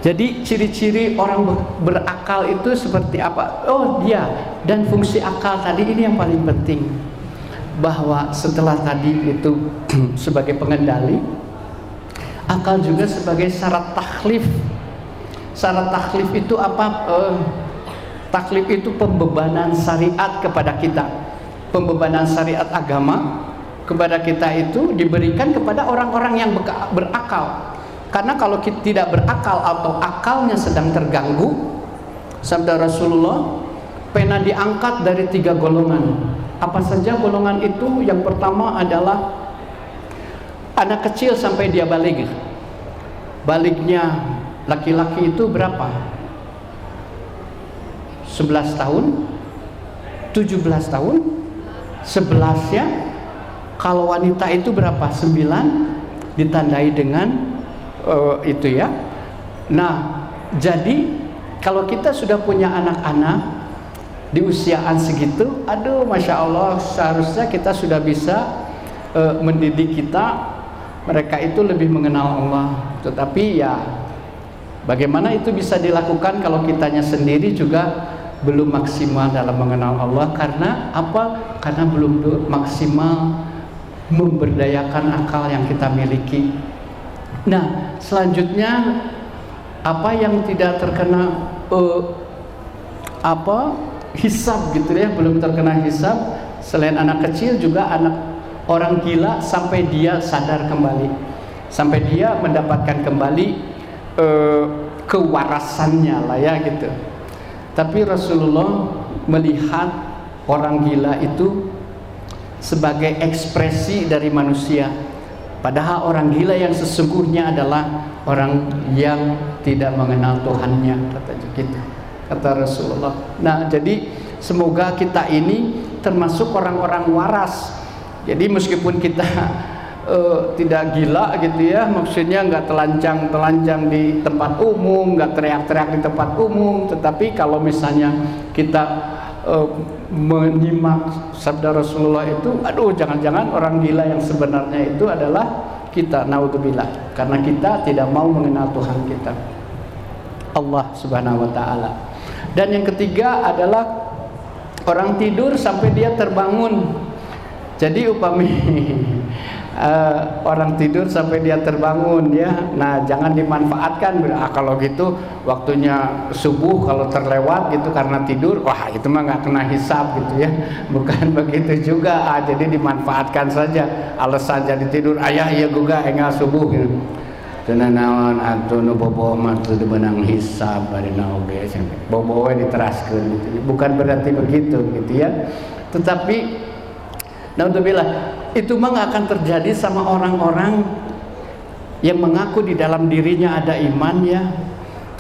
Jadi ciri-ciri orang berakal itu seperti apa? Oh dia, dan fungsi akal tadi ini yang paling penting. Bahwa setelah tadi itu sebagai pengendali, akal juga sebagai syarat taklif. Syarat taklif itu apa? Taklif itu pembebanan syariat kepada kita. Pembebanan syariat agama kepada kita itu diberikan kepada orang-orang yang berakal. Karena kalau kita tidak berakal atau akalnya sedang terganggu, sabda Rasulullah, pena diangkat dari 3 golongan. Apa saja golongan itu? Yang pertama adalah anak kecil sampai dia balik. Baliknya laki-laki itu berapa? 11 tahun, 17 tahun, 11 ya. Kalau wanita itu berapa? 9, ditandai dengan itu ya. Nah, jadi kalau kita sudah punya anak-anak di usiaan segitu, aduh masya Allah, seharusnya kita sudah bisa mendidik mereka itu lebih mengenal Allah. Tetapi ya bagaimana itu bisa dilakukan kalau kitanya sendiri juga belum maksimal dalam mengenal Allah? Karena apa? Karena belum maksimal memberdayakan akal yang kita miliki. Nah, selanjutnya apa yang tidak terkena hisab gitu ya, belum terkena hisab. Selain anak kecil juga anak orang gila sampai dia sadar kembali, sampai dia mendapatkan kembali kewarasannya lah ya gitu. Tapi Rasulullah melihat orang gila itu sebagai ekspresi dari manusia. Padahal orang gila yang sesungguhnya adalah orang yang tidak mengenal Tuhannya, kata Rasulullah. Nah, jadi semoga kita ini termasuk orang-orang waras. Jadi meskipun kita tidak gila gitu ya, maksudnya nggak telanjang di tempat umum, nggak teriak-teriak di tempat umum, tetapi kalau misalnya kita menyimak sabda Rasulullah itu, aduh jangan-jangan orang gila yang sebenarnya itu adalah kita, naudzubillah, karena kita tidak mau mengenal Tuhan kita, Allah Subhanahu wa taala. Dan yang ketiga adalah orang tidur sampai dia terbangun. Jadi orang tidur sampai dia terbangun ya. Nah, jangan dimanfaatkan. Kalau gitu waktunya subuh kalau terlewat gitu karena tidur, wah itu mah nggak kena hisab gitu ya. Bukan begitu juga. Jadi dimanfaatkan saja. Alasan jadi tidur, ayah iya juga enggak subuh gitu. Tenanawan atau nu boboh mah teu benang hisab bari naoge boboh diteraskeun gitu. Bukan berarti begitu gitu ya. Tetapi naudzubillah, itu mah gak akan terjadi sama orang-orang yang mengaku di dalam dirinya ada iman ya.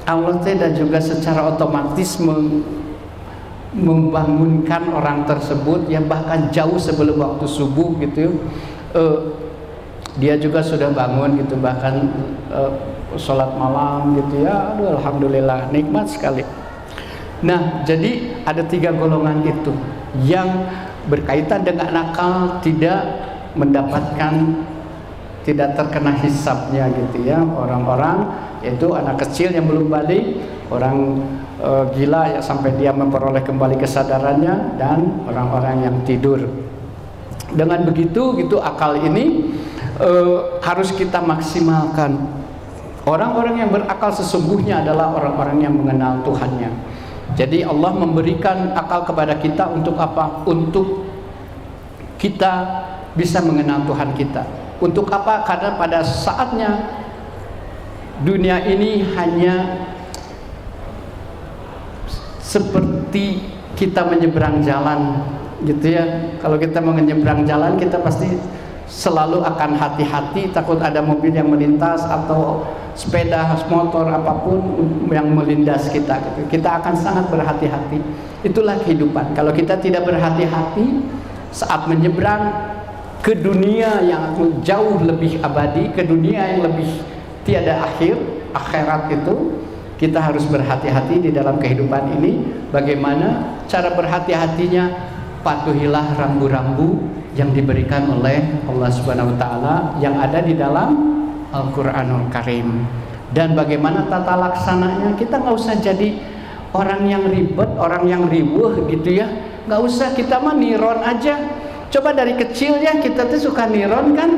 Allah dan juga secara otomatis membangunkan orang tersebut ya, bahkan jauh sebelum waktu subuh gitu. Dia juga sudah bangun gitu, bahkan sholat malam gitu ya. Aduh, alhamdulillah, nikmat sekali. Nah, jadi ada 3 golongan itu yang berkaitan dengan akal, tidak mendapatkan, tidak terkena hisabnya gitu ya. Orang-orang yaitu anak kecil yang belum balik, orang gila ya sampai dia memperoleh kembali kesadarannya, dan orang-orang yang tidur. Dengan begitu gitu akal ini harus kita maksimalkan. Orang-orang yang berakal sesungguhnya adalah orang-orang yang mengenal Tuhannya. Jadi Allah memberikan akal kepada kita untuk apa? Untuk kita bisa mengenal Tuhan kita. Untuk apa? Karena pada saatnya dunia ini hanya seperti kita menyeberang jalan gitu ya. Kalau kita mau menyeberang jalan, kita pasti selalu akan hati-hati, takut ada mobil yang melintas atau sepeda, motor, apapun yang melindas kita gitu. Kita akan sangat berhati-hati. Itulah kehidupan. Kalau kita tidak berhati-hati saat menyeberang ke dunia yang jauh lebih abadi, ke dunia yang lebih tiada akhir, akhirat itu, kita harus berhati-hati di dalam kehidupan ini. Bagaimana cara berhati-hatinya? Patuhilah rambu-rambu yang diberikan oleh Allah Subhanahu wa taala yang ada di dalam Al-Qur'anul Karim. Dan bagaimana tata laksananya, kita nggak usah jadi orang yang ribet, orang yang riweuh gitu ya. Nggak usah, kita mah niron aja. Coba dari kecil ya, kita tuh suka niron kan.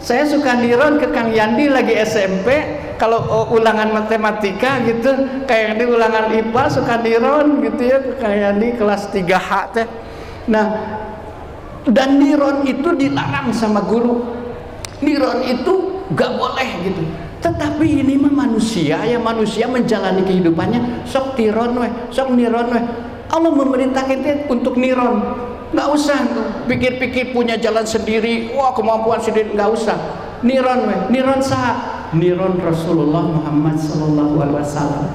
Saya suka niron ke Kang Yandi lagi SMP, kalau ulangan matematika gitu, kayak di ulangan IPA suka niron gitu ya ke Kang Yandi kelas 3H teh. Nah, dan niron itu dilarang sama guru. Niron itu gak boleh gitu. Tetapi ini mah manusia ya, manusia menjalani kehidupannya sok tiron weh, sok niron weh. Allah memerintah kita untuk niron. Nggak usah pikir-pikir punya jalan sendiri, wah kemampuan sendiri, nggak usah. Niron weh, niron sah, niron Rasulullah Muhammad sallallahu alaihi wasallam.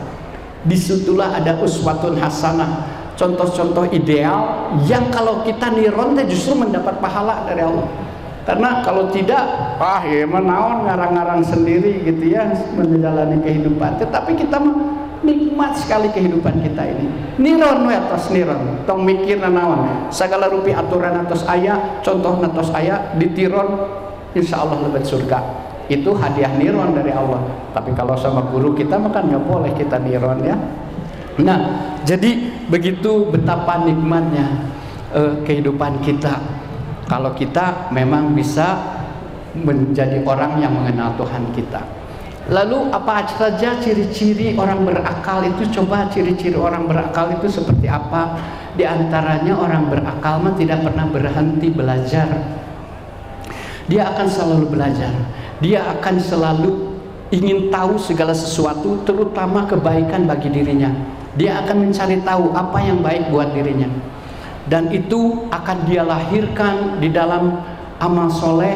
Disitulah ada uswatun hasanah, contoh-contoh ideal yang kalau kita niron justru mendapat pahala dari Allah. Karena kalau tidak, ya menaon ngarang-ngarang sendiri gitu ya menjalani kehidupan. Tetapi kita nikmat sekali kehidupan kita ini. Niron we atas niron, tong mikir naon. Segala rupi aturan atas aya, contoh atas aya ditiron, insya Allah lebet surga. Itu hadiah niron dari Allah. Tapi kalau sama guru kita makan nggak boleh kita niron ya. Nah, jadi begitu betapa nikmatnya kehidupan kita. Kalau kita memang bisa menjadi orang yang mengenal Tuhan kita. Lalu apa saja ciri-ciri orang berakal itu? Coba ciri-ciri orang berakal itu seperti apa? Di antaranya orang berakal mah tidak pernah berhenti belajar. Dia akan selalu belajar. Dia akan selalu ingin tahu segala sesuatu, terutama kebaikan bagi dirinya. Dia akan mencari tahu apa yang baik buat dirinya. Dan itu akan dia lahirkan di dalam amal soleh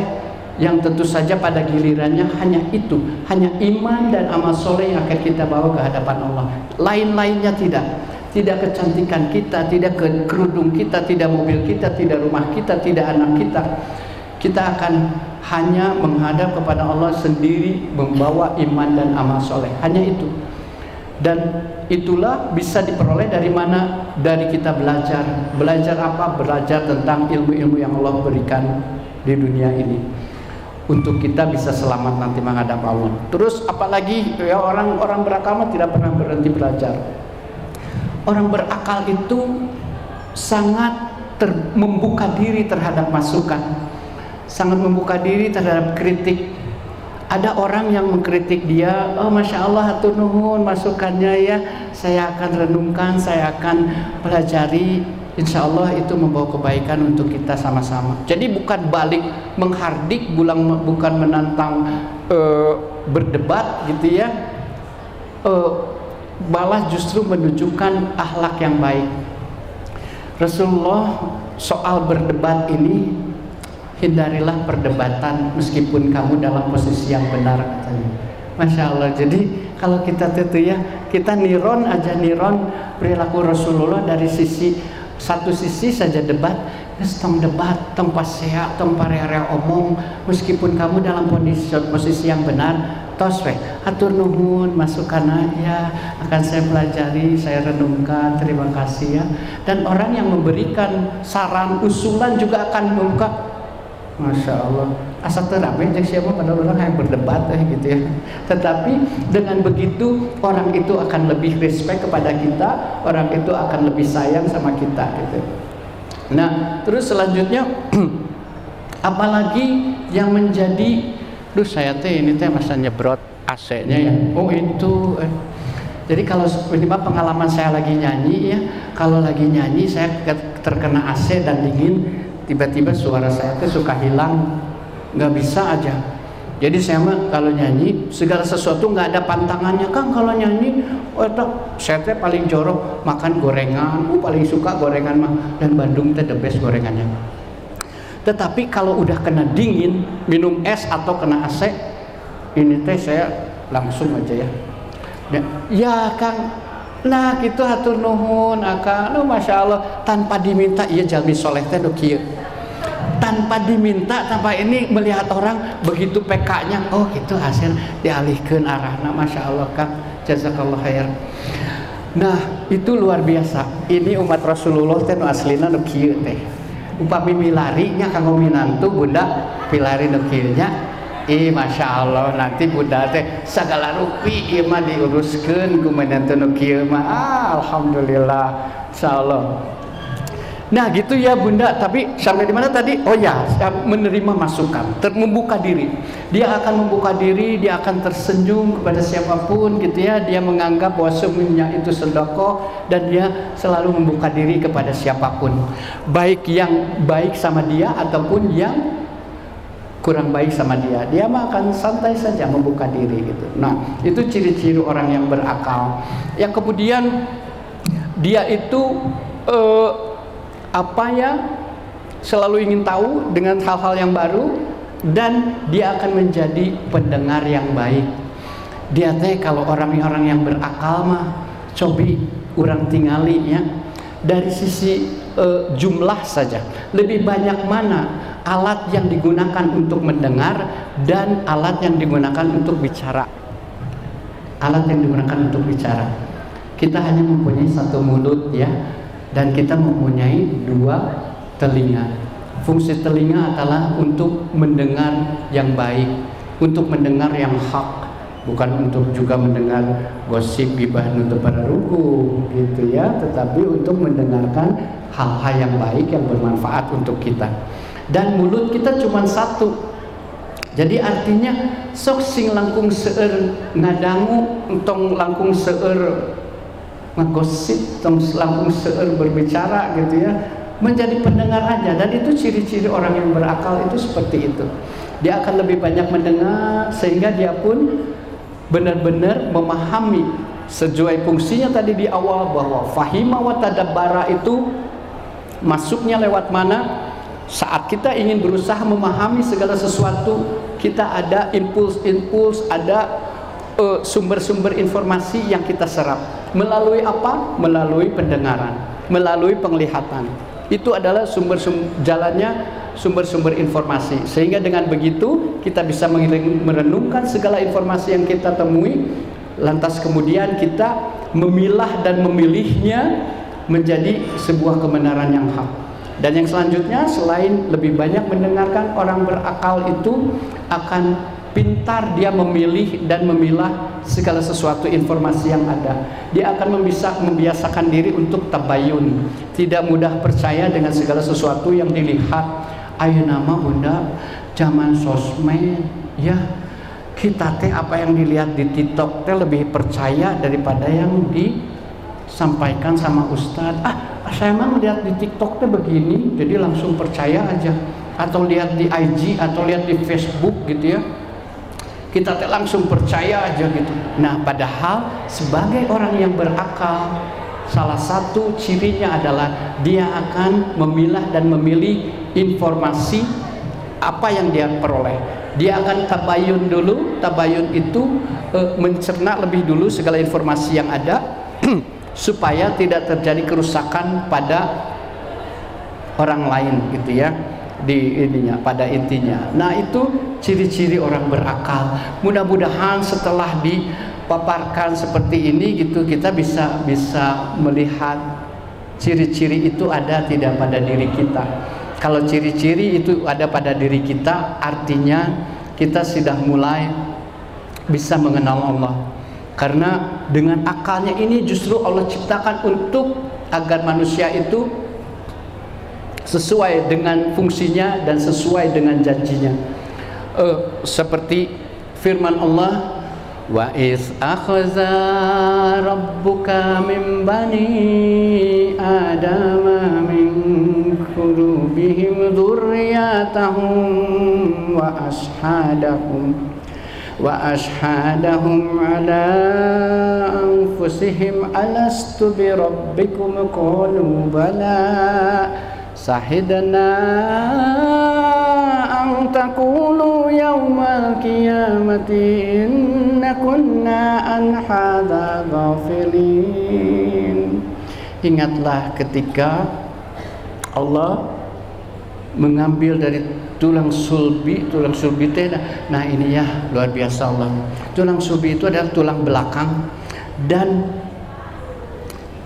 yang tentu saja pada gilirannya hanya itu, hanya iman dan amal soleh yang akan kita bawa ke hadapan Allah. Lain-lainnya tidak kecantikan kita, tidak kerudung kita, tidak mobil kita, tidak rumah kita, tidak anak kita. Kita akan hanya menghadap kepada Allah sendiri membawa iman dan amal soleh, hanya itu. Dan itulah bisa diperoleh dari mana? Dari kita belajar. Belajar apa? Belajar tentang ilmu-ilmu yang Allah berikan di dunia ini, untuk kita bisa selamat nanti menghadap Allah. Terus apalagi ya, orang berakal tidak pernah berhenti belajar. Orang berakal itu sangat membuka diri terhadap masukan, sangat membuka diri terhadap kritik. Ada orang yang mengkritik dia, oh masya Allah hatur nuhun masukannya ya, saya akan renungkan, saya akan pelajari, insya Allah itu membawa kebaikan untuk kita sama-sama. Jadi bukan balik menghardik, bukan menantang berdebat gitu ya, malah justru menunjukkan akhlak yang baik. Rasulullah soal berdebat ini, hindarilah perdebatan meskipun kamu dalam posisi yang benar, katanya. Masya Allah. Jadi kalau kita itu ya, kita niron aja, niron perilaku Rasulullah dari satu sisi saja debat, tong debat, tong pasea, tong parearea omong, meskipun kamu dalam posisi yang benar, tos we, atur nuhun masukan ya, akan saya pelajari, saya renungkan, terima kasih ya. Dan orang yang memberikan saran usulan juga akan membuka. Masya Allah, asal terapi jak siapa pada orang yang berdebat gitu ya. Tetapi dengan begitu orang itu akan lebih respect kepada kita, orang itu akan lebih sayang sama kita gitu. Nah, terus selanjutnya apalagi yang menjadi, saya ini masa nyebrot AC-nya ya. Oh itu. Jadi kalau ini pengalaman saya lagi nyanyi ya, kalau lagi nyanyi saya terkena AC dan dingin. Tiba-tiba suara saya tuh suka hilang, nggak bisa aja. Jadi saya mah kalau nyanyi segala sesuatu nggak ada pantangannya. Kang kalau nyanyi, saya teh paling jorok makan gorengan, paling suka gorengan mah, dan Bandung teh the best gorengannya. Tetapi kalau udah kena dingin, minum es atau kena AC, ini teh saya langsung aja ya. Ya Kang, nah gitu hatur nuhun akang, masya Allah, tanpa diminta iya jalmi soleh teh do kieu. Tanpa diminta, tanpa ini melihat orang begitu PK-nya, oh itu hasil dialihkan arahna, masya Allah Kang, jazakallah khair. Nah itu luar biasa. Ini umat Rasulullah teh nu aslina nu kieu teh. Upami milari nya kanggo minantu bunda pilari nu kieu nya, Masya Allah, nanti Bunda teh segala rupi ieu mah diuruskeun ku menantu nu kieu mah. Alhamdulillah, insyaallah. Nah gitu ya Bunda, tapi sampai di mana tadi? Oh ya, menerima masukan, membuka diri. Dia akan membuka diri, dia akan tersenyum kepada siapapun gitu ya. Dia menganggap bahwa semuanya itu sedekah dan dia selalu membuka diri kepada siapapun. Baik yang baik sama dia ataupun yang kurang baik sama dia. Dia mah akan santai saja membuka diri gitu. Nah, itu ciri-ciri orang yang berakal. Yang kemudian dia itu selalu ingin tahu dengan hal-hal yang baru dan dia akan menjadi pendengar yang baik. Dia teh kalau orang-orang yang berakal mah cobi urang tingali ya dari sisi jumlah saja. Lebih banyak mana alat yang digunakan untuk mendengar dan alat yang digunakan untuk bicara. Alat yang digunakan untuk bicara. Kita hanya mempunyai satu mulut ya, dan kita mempunyai dua telinga. Fungsi telinga adalah untuk mendengar yang baik, untuk mendengar yang hak, bukan untuk juga mendengar gosip gibah nutup ruku gitu ya, tetapi untuk mendengarkan hal-hal yang baik yang bermanfaat untuk kita. Dan mulut kita cuma satu. Jadi artinya sok sing langkung seueur ngadangu, entong langkung seueur ngegosip, entong langkung seueur berbicara gitu ya. Menjadi pendengar aja, dan itu ciri-ciri orang yang berakal itu seperti itu. Dia akan lebih banyak mendengar sehingga dia pun benar-benar memahami sesuai fungsinya tadi di awal bahwa fahima wa tadabbara itu masuknya lewat mana? Saat kita ingin berusaha memahami segala sesuatu, kita ada impuls-impuls, ada sumber-sumber informasi yang kita serap. Melalui apa? Melalui pendengaran, melalui penglihatan. Itu adalah sumber-sumber informasi. Sehingga dengan begitu kita bisa merenungkan segala informasi yang kita temui, lantas kemudian kita memilah dan memilihnya menjadi sebuah kebenaran yang hak. Dan yang selanjutnya, selain lebih banyak mendengarkan, orang berakal itu akan pintar dia memilih dan memilah segala sesuatu informasi yang ada. Dia akan membiasakan diri untuk tabayun, tidak mudah percaya dengan segala sesuatu yang dilihat. Ayo nama Bunda zaman sosmed ya, kita teh apa yang dilihat di TikTok teh lebih percaya daripada yang disampaikan sama Ustadz. Saya emang lihat di TikTok teh begini, jadi langsung percaya aja. Atau lihat di IG atau lihat di Facebook gitu ya, kita langsung percaya aja gitu. Nah, padahal sebagai orang yang berakal, salah satu cirinya adalah dia akan memilah dan memilih informasi apa yang dia peroleh. Dia akan tabayun dulu. Tabayun itu mencerna lebih dulu segala informasi yang ada supaya tidak terjadi kerusakan pada orang lain gitu ya, pada intinya. Nah, itu ciri-ciri orang berakal. Mudah-mudahan setelah dipaparkan seperti ini gitu, kita bisa melihat ciri-ciri itu ada tidak pada diri kita. Kalau ciri-ciri itu ada pada diri kita, artinya kita sudah mulai bisa mengenal Allah. Karena dengan akalnya ini justru Allah ciptakan untuk agar manusia itu sesuai dengan fungsinya dan sesuai dengan janjinya. Seperti firman Allah, wa iz akhadha rabbuka min bani adama min qulubihim dzurriyyatahum wa ashhadahum ala anfusihim alastu bi rabbikum qalu bala sahidna an taqulu yawmal qiyamati inna kunna an hadza ghafilin. Ingatlah ketika Allah mengambil dari tulang sulbi teh. Nah ini ya luar biasa Allah. Tulang sulbi itu adalah tulang belakang, dan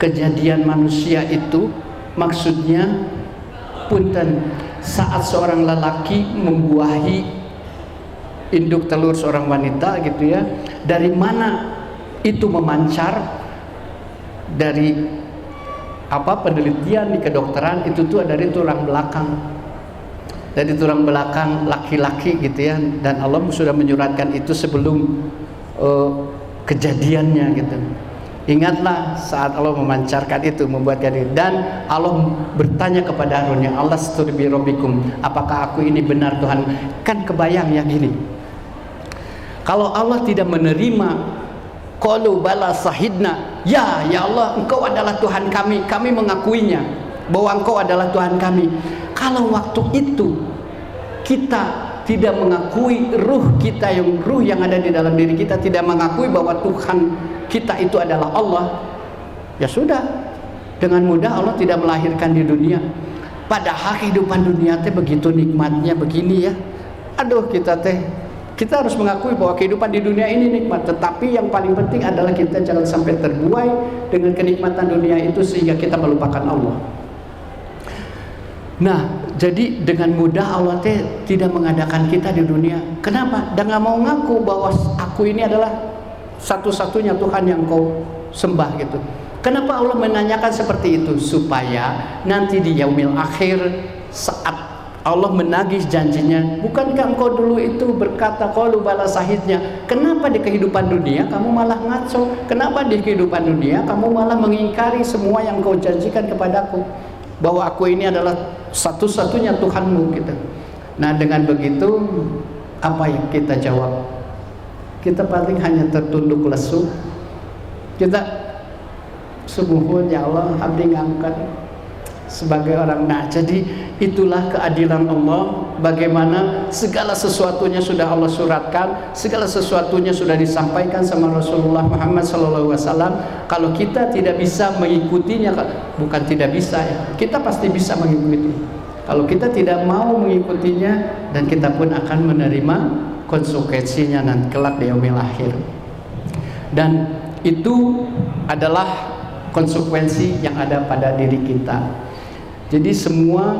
kejadian manusia itu maksudnya punten saat seorang lelaki membuahi induk telur seorang wanita gitu ya. Dari mana itu memancar? Dari penelitian di kedokteran itu tuh dari tulang belakang. Dari tulang belakang laki-laki gitu ya. Dan Allah sudah menyuratkan itu sebelum kejadiannya gitu. Ingatlah saat Allah memancarkan itu, membuatkan itu. Dan Allah bertanya kepada Harun, ya Allah sturbi rabbikum, apakah aku ini benar Tuhan? Kan kebayang ya gini, kalau Allah tidak menerima, qalu bala sahidna, ya Allah engkau adalah Tuhan kami, kami mengakuinya bahwa engkau adalah Tuhan kami. Kalau waktu itu kita tidak mengakui ruh yang ada di dalam diri kita, tidak mengakui bahwa Tuhan kita itu adalah Allah, ya sudah, dengan mudah Allah tidak melahirkan di dunia. Padahal kehidupan dunia teh begitu nikmatnya begini ya. Aduh, kita harus mengakui bahwa kehidupan di dunia ini nikmat. Tetapi yang paling penting adalah kita jangan sampai terbuai dengan kenikmatan dunia itu sehingga kita melupakan Allah. Nah, jadi dengan mudah Allah tidak mengadakan kita di dunia. Kenapa? Dan nggak mau ngaku bahwa aku ini adalah satu-satunya Tuhan yang kau sembah gitu. Kenapa Allah menanyakan seperti itu? Supaya nanti di yaumil akhir saat Allah menagih janjinya, bukankah engkau dulu itu berkata qalu bala sahidnya, kenapa di kehidupan dunia kamu malah ngaco? Kenapa di kehidupan dunia kamu malah mengingkari semua yang kau janjikan kepadaku, bahwa aku ini adalah satu-satunya Tuhanmu gitu. Nah, dengan begitu apa yang kita jawab? Kita paling hanya tertunduk lesu. Kita subuhun, ya Allah abdi ngangkat sebagai orang. Nah, jadi itulah keadilan Allah, bagaimana segala sesuatunya sudah Allah suratkan, segala sesuatunya sudah disampaikan sama Rasulullah Muhammad SAW. Kalau kita tidak bisa mengikutinya, bukan tidak bisa ya, kita pasti bisa mengikuti. Kalau kita tidak mau mengikutinya, dan kita pun akan menerima konsekuensinya nanti kelak di yaumil akhir. Dan itu adalah konsekuensi yang ada pada diri kita. Jadi semua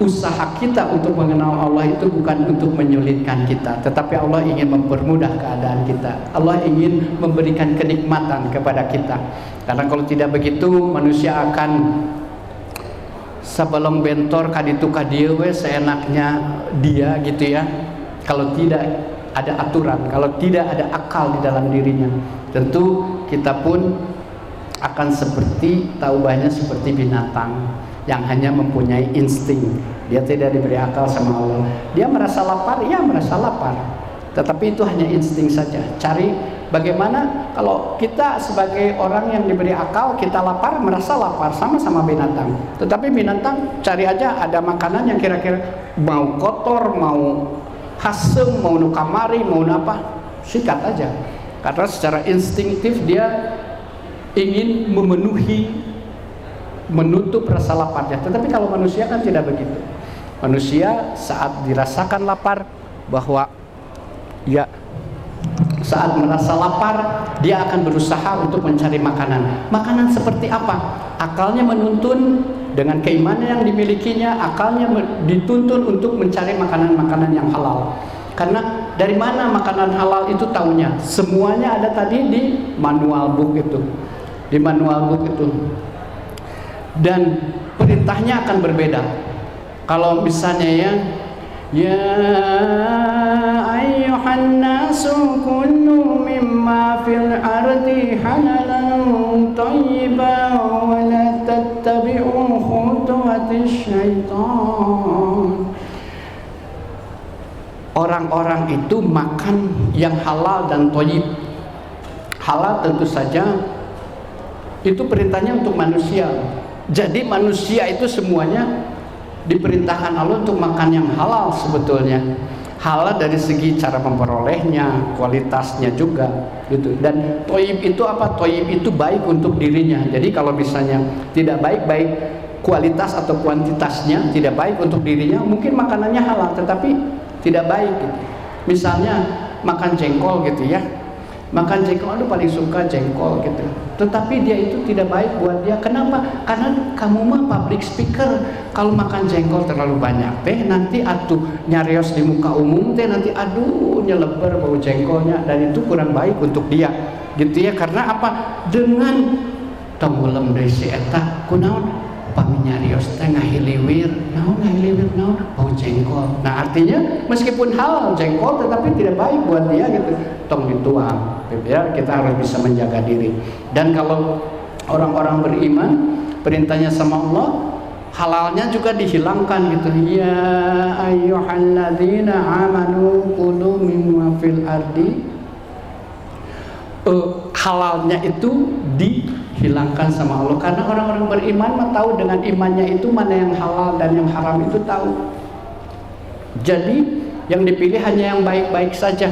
usaha kita untuk mengenal Allah itu bukan untuk menyulitkan kita, tetapi Allah ingin mempermudah keadaan kita. Allah ingin memberikan kenikmatan kepada kita. Karena kalau tidak begitu, manusia akan sabalong bentor kaditu kadieu we seenaknya dia gitu ya. Kalau tidak ada aturan, kalau tidak ada akal di dalam dirinya, tentu kita pun akan seperti taubahnya seperti binatang yang hanya mempunyai insting. Dia tidak diberi akal sama Allah. Dia merasa lapar, ya merasa lapar, tetapi itu hanya insting saja. Cari bagaimana kalau kita sebagai orang yang diberi akal, kita lapar, merasa lapar, sama-sama binatang. Tetapi binatang cari aja ada makanan yang kira-kira mau kotor, mau hasem, mau nukamari, mau apa, sikat aja. Karena secara instingtif dia ingin menutup rasa laparnya. Tetapi kalau manusia kan tidak begitu. Manusia saat dirasakan lapar, bahwa ya saat merasa lapar, dia akan berusaha untuk mencari makanan. Makanan seperti apa? Akalnya menuntun dengan keimanan yang dimilikinya, akalnya dituntun untuk mencari makanan-makanan yang halal. Karena dari mana makanan halal itu taunya? Semuanya ada tadi di manual book itu. Di manual book itu. Dan perintahnya akan berbeda. Kalau misalnya ya ayyuhan nasu kunu mimma fil ardi halalan thayyiban wa la tattabi'u khutuwatis syaitan. Orang-orang itu makan yang halal dan thayyib. Halal tentu saja itu perintahnya untuk manusia. Jadi manusia itu semuanya diperintahkan Allah untuk makan yang halal sebetulnya. Halal dari segi cara memperolehnya, kualitasnya juga gitu. Dan thayyib itu apa? Thayyib itu baik untuk dirinya. Jadi kalau misalnya tidak baik kualitas atau kuantitasnya tidak baik untuk dirinya, mungkin makanannya halal tetapi tidak baik gitu. Misalnya makan jengkol gitu ya. Makan jengkol, aduh paling suka jengkol gitu. Tetapi dia itu tidak baik buat dia. Kenapa? Karena kamu mah public speaker. Kalau makan jengkol terlalu banyak teh, nanti atuh nyarios di muka umum teh, nanti aduh nyeleber bau jengkolnya, dan itu kurang baik untuk dia. Gitu ya, karena apa? Dengan tonggulam dari si eta, kunaon? Paminyarios teh ngahiliwir, naon bau jengkol. Nah artinya meskipun halal jengkol, tetapi tidak baik buat dia gitu. Tong dituang, ya kita harus bisa menjaga diri. Dan kalau orang-orang beriman, perintahnya sama Allah, halalnya juga dihilangkan gitu. Ya ayyuhalladzina amanu kulu mimma fil ardi. Halalnya itu dihilangkan sama Allah, karena orang-orang beriman mah tahu dengan imannya itu mana yang halal dan yang haram itu tahu. Jadi yang dipilih hanya yang baik-baik saja.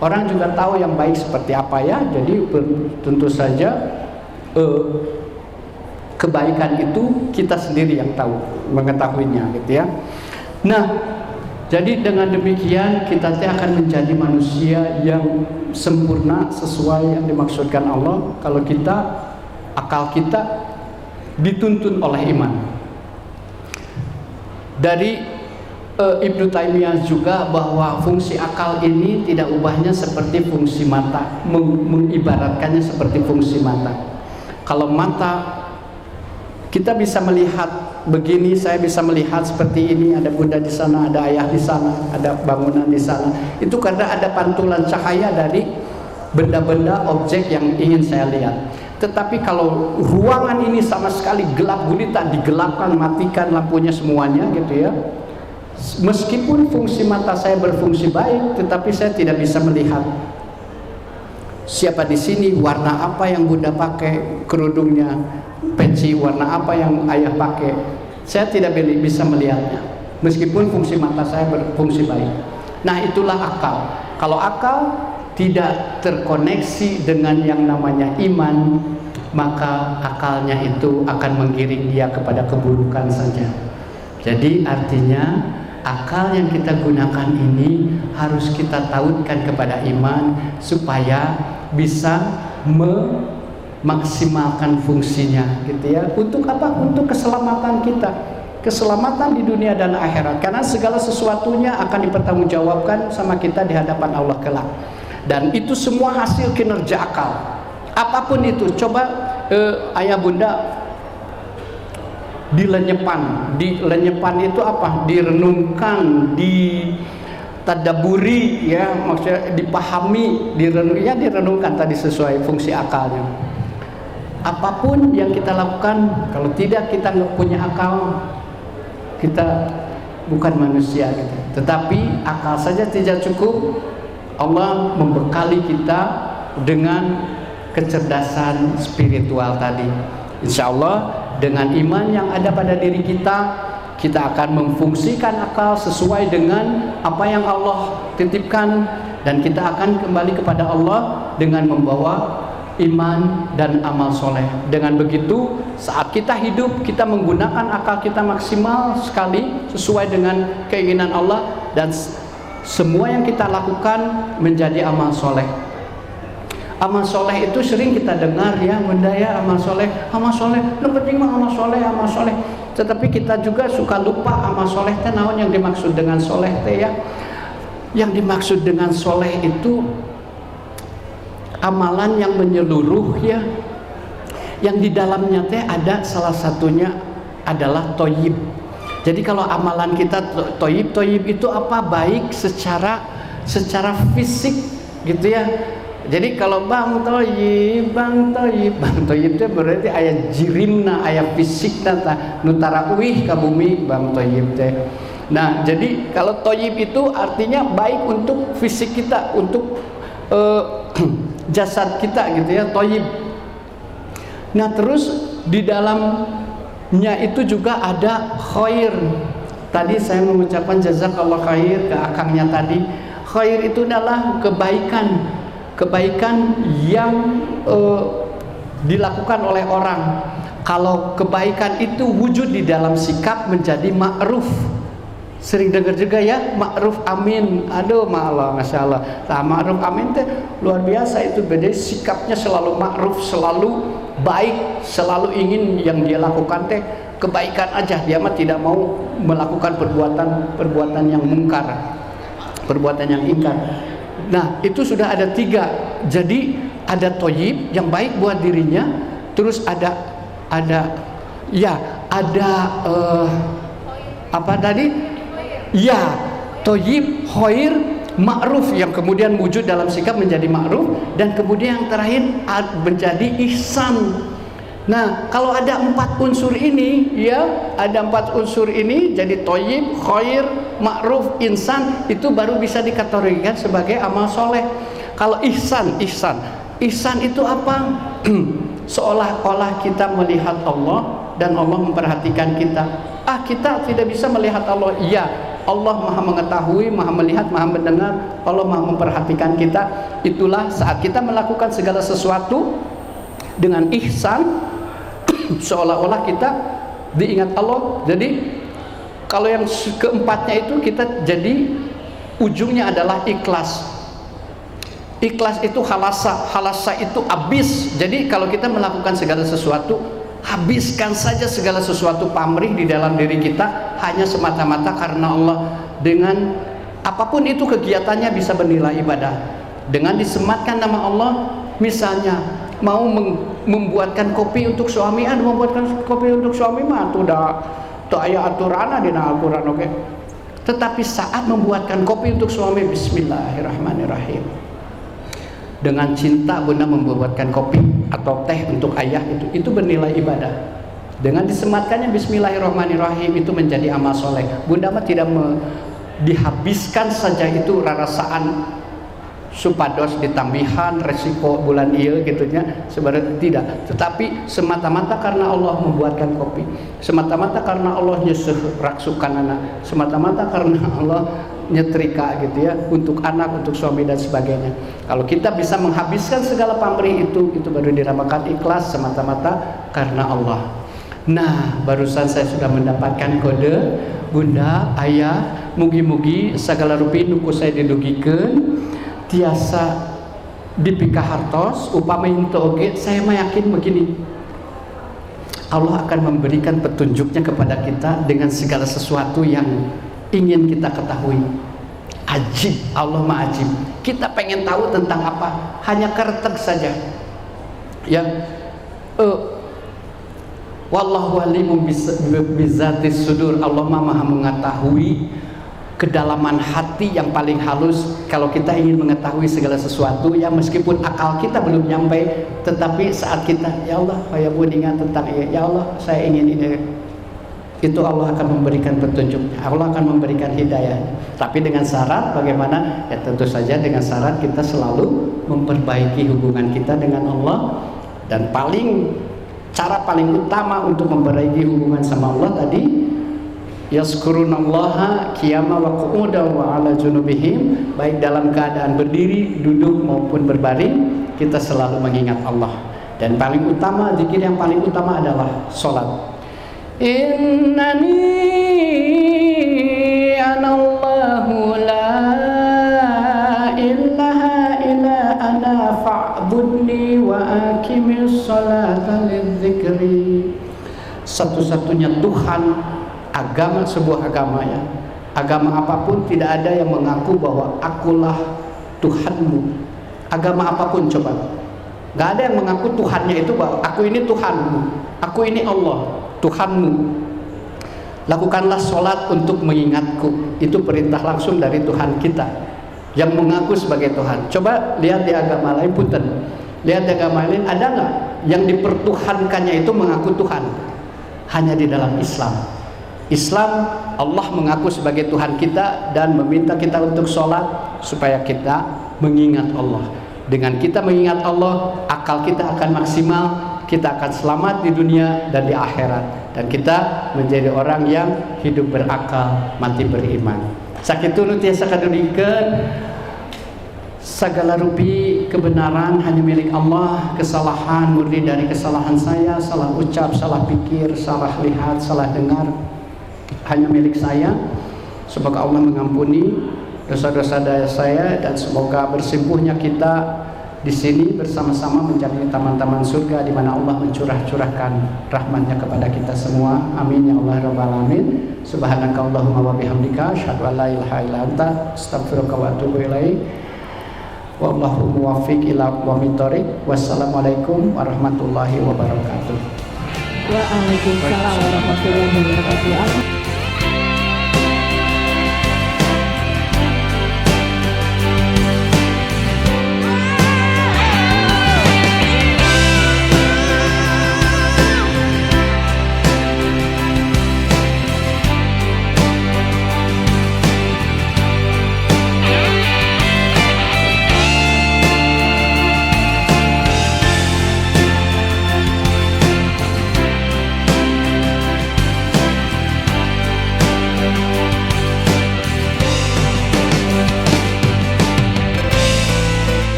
Orang juga tahu yang baik seperti apa ya. Jadi tentu saja kebaikan itu kita sendiri yang tahu, mengetahuinya gitu ya. Nah, jadi dengan demikian kita akan menjadi manusia yang sempurna sesuai yang dimaksudkan Allah kalau akal kita dituntun oleh iman. Dari Ibnu Taimiyah juga bahwa fungsi akal ini tidak ubahnya seperti fungsi mata, mengibaratkannya seperti fungsi mata. Kalau mata kita bisa melihat begini, saya bisa melihat seperti ini, ada bunda di sana, ada ayah di sana, ada bangunan di sana. Itu karena ada pantulan cahaya dari benda-benda objek yang ingin saya lihat. Tetapi kalau ruangan ini sama sekali gelap gulita, digelapkan, matikan lampunya semuanya gitu ya. Meskipun fungsi mata saya berfungsi baik, tetapi saya tidak bisa melihat siapa di sini, warna apa yang bunda pakai kerudungnya, peci warna apa yang ayah pakai. Saya tidak bisa melihatnya meskipun fungsi mata saya berfungsi baik. Nah itulah akal. Kalau akal tidak terkoneksi dengan yang namanya iman, maka akalnya itu akan menggiring dia kepada keburukan saja. Jadi artinya akal yang kita gunakan ini harus kita tautkan kepada iman supaya bisa memaksimalkan fungsinya gitu ya. Untuk apa? Untuk keselamatan kita, keselamatan di dunia dan akhirat, karena segala sesuatunya akan dipertanggungjawabkan sama kita di hadapan Allah kelak. Dan itu semua hasil kinerja akal. Apapun itu, coba ayah bunda dilenyepan itu apa? Direnungkan, tadaburi ya, maksudnya dipahami, direnungkan tadi sesuai fungsi akalnya. Apapun yang kita lakukan, kalau tidak kita nggak punya akal, kita bukan manusia gitu. Tetapi akal saja tidak cukup, Allah membekali kita dengan kecerdasan spiritual tadi. Insya Allah dengan iman yang ada pada diri kita, kita akan memfungsikan akal sesuai dengan apa yang Allah titipkan, dan kita akan kembali kepada Allah dengan membawa iman dan amal soleh. Dengan begitu saat kita hidup, kita menggunakan akal kita maksimal sekali sesuai dengan keinginan Allah, dan semua yang kita lakukan menjadi amal soleh. Amal soleh itu sering kita dengar ya bunda ya, amal soleh, yang penting mah amal soleh. Tetapi kita juga suka lupa amal soleh teh naon yang dimaksud dengan soleh teh ya. Yang dimaksud dengan soleh itu amalan yang menyeluruh ya, yang di dalamnya teh ada salah satunya adalah toyib. Jadi kalau amalan kita toyib itu apa? Baik secara fisik gitu ya. Jadi kalau bang toyib itu berarti ayat jirimna, ayat fisik nata nutara uih ka bumi bang toyib teh. Nah jadi kalau toyib itu artinya baik untuk fisik kita, untuk jasad kita gitu ya, toyib. Nah terus di dalamnya itu juga ada khair. Tadi saya mengucapkan jazakallah khair ke akangnya tadi. Khair itu adalah kebaikan yang dilakukan oleh orang. Kalau kebaikan itu wujud di dalam sikap menjadi ma'ruf. Sering dengar juga ya, ma'ruf amin. Aduh, Allah, Masya Allah. Nah, ma'ruf amin teh luar biasa itu. Beda sikapnya selalu ma'ruf, selalu baik, selalu ingin yang dia lakukan teh kebaikan aja. Dia mah tidak mau melakukan perbuatan yang mungkar, perbuatan yang ingkar. Nah, itu sudah ada 3. Jadi ada toyib yang baik buat dirinya, terus ada apa tadi? Ya, toyib, khair, ma'ruf yang kemudian wujud dalam sikap menjadi ma'ruf, dan kemudian yang terakhir menjadi ihsan. Nah, kalau ada 4 unsur ini, ya, ada 4 unsur ini, jadi toyib, khair, ma'ruf, ihsan, itu baru bisa dikategorikan sebagai amal soleh. Kalau ihsan itu apa? Seolah-olah kita melihat Allah dan Allah memperhatikan kita. Kita tidak bisa melihat Allah. Iya, Allah maha mengetahui, maha melihat, maha mendengar. Allah maha memperhatikan kita. Itulah saat kita melakukan segala sesuatu dengan ihsan, seolah-olah kita diingat Allah. Jadi kalau yang keempatnya itu kita jadi ujungnya adalah ikhlas. Ikhlas itu halasa itu habis. Jadi kalau kita melakukan segala sesuatu, habiskan saja segala sesuatu pamrih di dalam diri kita hanya semata-mata karena Allah. Dengan apapun itu kegiatannya bisa bernilai ibadah. Dengan disematkan nama Allah, misalnya mau membuatkan kopi untuk suami, membuatkan kopi untuk suami mah tuh aya aturan di Al-Qur'an, oke. Tetapi saat membuatkan kopi untuk suami, bismillahirrahmanirrahim. Dengan cinta Bunda membuatkan kopi atau teh untuk ayah, itu bernilai ibadah. Dengan disematkannya bismillahirrahmanirrahim, itu menjadi amal soleh. Bunda mah tidak dihabiskan saja itu rarasaan supados ditambihan resiko bulan iya gitunya, sebenarnya tidak, tetapi semata-mata karena Allah membuatkan kopi, semata-mata karena Allah nyeseh raksukan anak, semata-mata karena Allah nyetrika gitu ya, untuk anak, untuk suami dan sebagainya. Kalau kita bisa menghabiskan segala pamrih itu baru dinamakan ikhlas, semata-mata karena Allah. Nah, barusan saya sudah mendapatkan kode, Bunda, Ayah, mugi-mugi segala rupi nuku saya didugikeun tiasa dipikahartos upama henteu oge. Saya mah yakin begini, Allah akan memberikan petunjuknya kepada kita dengan segala sesuatu yang ingin kita ketahui. Ajib, Allah mah ajib. Kita pengen tahu tentang apa, hanya keretek saja ya. Wallahu alimun bizatis sudur. Allah maha mengetahui kedalaman hati yang paling halus. Kalau kita ingin mengetahui segala sesuatu, ya meskipun akal kita belum nyampe, tetapi saat kita, ya Allah, saya pun ingat tentang ini, ya Allah, saya ingin ini, itu Allah akan memberikan petunjuknya, Allah akan memberikan hidayah. Tapi dengan syarat bagaimana? Ya tentu saja dengan syarat kita selalu memperbaiki hubungan kita dengan Allah. Dan cara paling utama untuk memperbaiki hubungan sama Allah tadi, yazkurunallaha qiyama wa qu'udan wa ala junubihim, baik dalam keadaan berdiri, duduk maupun berbaring, kita selalu mengingat Allah. Dan paling utama, zikir yang paling utama adalah salat. Innani anallahu la ilaha illa ana fa'budni wa aqimis salata lidzikri. Satu-satunya Tuhan, agama, sebuah agama ya, agama apapun tidak ada yang mengaku bahwa akulah Tuhanmu. Agama apapun coba, nggak ada yang mengaku Tuhannya itu bahwa aku ini Tuhanmu, aku ini Allah Tuhanmu. Lakukanlah sholat untuk mengingatku, itu perintah langsung dari Tuhan kita yang mengaku sebagai Tuhan. Coba lihat di agama lain, punten, lihat di agama lain ada nggak yang dipertuhankannya itu mengaku Tuhan? Hanya di dalam Islam. Islam, Allah mengaku sebagai Tuhan kita dan meminta kita untuk sholat supaya kita mengingat Allah. Dengan kita mengingat Allah, akal kita akan maksimal, kita akan selamat di dunia dan di akhirat, dan kita menjadi orang yang hidup berakal, mati beriman. Sakitu nu tiasa kadurikeun, segala rupi kebenaran hanya milik Allah, kesalahan murni dari kesalahan saya, salah ucap, salah pikir, salah lihat, salah dengar hanya milik saya. Semoga Allah mengampuni dosa-dosa saya dan semoga bersimpuhnya kita di sini bersama-sama menjadi taman-taman surga di mana Allah mencurahkan rahmatnya kepada kita semua. Amin ya Allah rabbal alamin. Subhanakallahumma wa bihamdika asyhadu an la ilaha illa anta astaghfiruka wa atubu ilaik. Wallahu muwaffiq ila aqwamit thoriq. Wassalamualaikum warahmatullahi wabarakatuh. Waalaikumsalam warahmatullahi wabarakatuh.